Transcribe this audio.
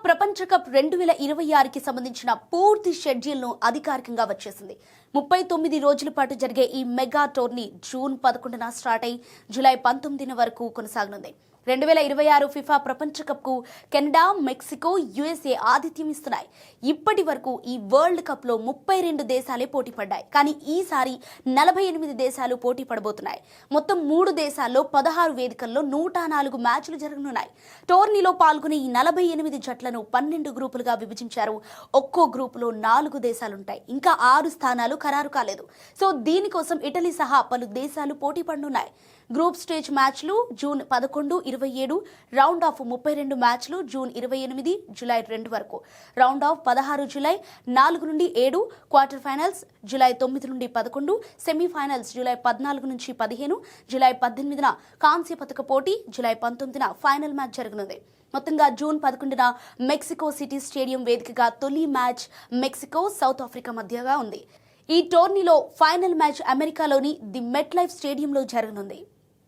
ప్రపంచ కప్ 2026కి సంబంధించిన పూర్తి షెడ్యూల్ను అధికారికంగా వచ్చేసింది. 39 రోజుల పాటు జరిగే ఈ మెగా టోర్నీ జూన్ 11న స్టార్ట్ అయి జూలై 19 వరకు కొనసాగనుంది. 2026 ఫిఫా ప్రపంచ కప్కు కెనడా, మెక్సికో, యుఎస్ఏ ఆతిథ్యం ఇస్తున్నాయి. ఇప్పటి వరకు ఈ వరల్డ్ కప్లో 32 దేశాలే పోటీ పడ్డాయి. కానీ ఈసారి 48 దేశాలు పోటీ పడబోతున్నాయి. మొత్తం 3 దేశాల్లో 16 వేదికల్లో 104 మ్యాచ్లు జరగనున్నాయి. టోర్నీలో పాల్గొనే ఈ 48 జట్లను 12 గ్రూపులుగా విభజించారు. ఒక్కో గ్రూపులో 4 దేశాలుంటాయి. ఇంకా 6 స్థానాలు ఖరారు కాలేదు. సో దీనికోసం ఇటలీ సహా పలు దేశాలు పోటీ పడనున్నాయి. గ్రూప్ స్టేజ్ మ్యాచ్లు జూన్ 11, 27, రౌండ్ ఆఫ్ 32 మ్యాచ్లు జూన్ 28, జూలై 2 వరకు, రౌండ్ ఆఫ్ 16 జూలై 4 నుండి 7, క్వార్టర్ ఫైనల్స్ జూలై 9 నుండి 11, సెమీఫైనల్స్ జూలై 14 నుంచి 15, జూలై 18న కాంస్య పతక పోటీ, జూలై 19న ఫైనల్ మ్యాచ్ జరగనుంది. మొత్తంగా జూన్ 11న మెక్సికో సిటీ స్టేడియం వేదికగా తొలి మ్యాచ్ మెక్సికో, సౌత్ ఆఫ్రికా మధ్యగా ఉంది. ఈ టోర్నీలో ఫైనల్ మ్యాచ్ అమెరికాలోని ది మెట్ లైఫ్ స్టేడియంలో జరగనుంది.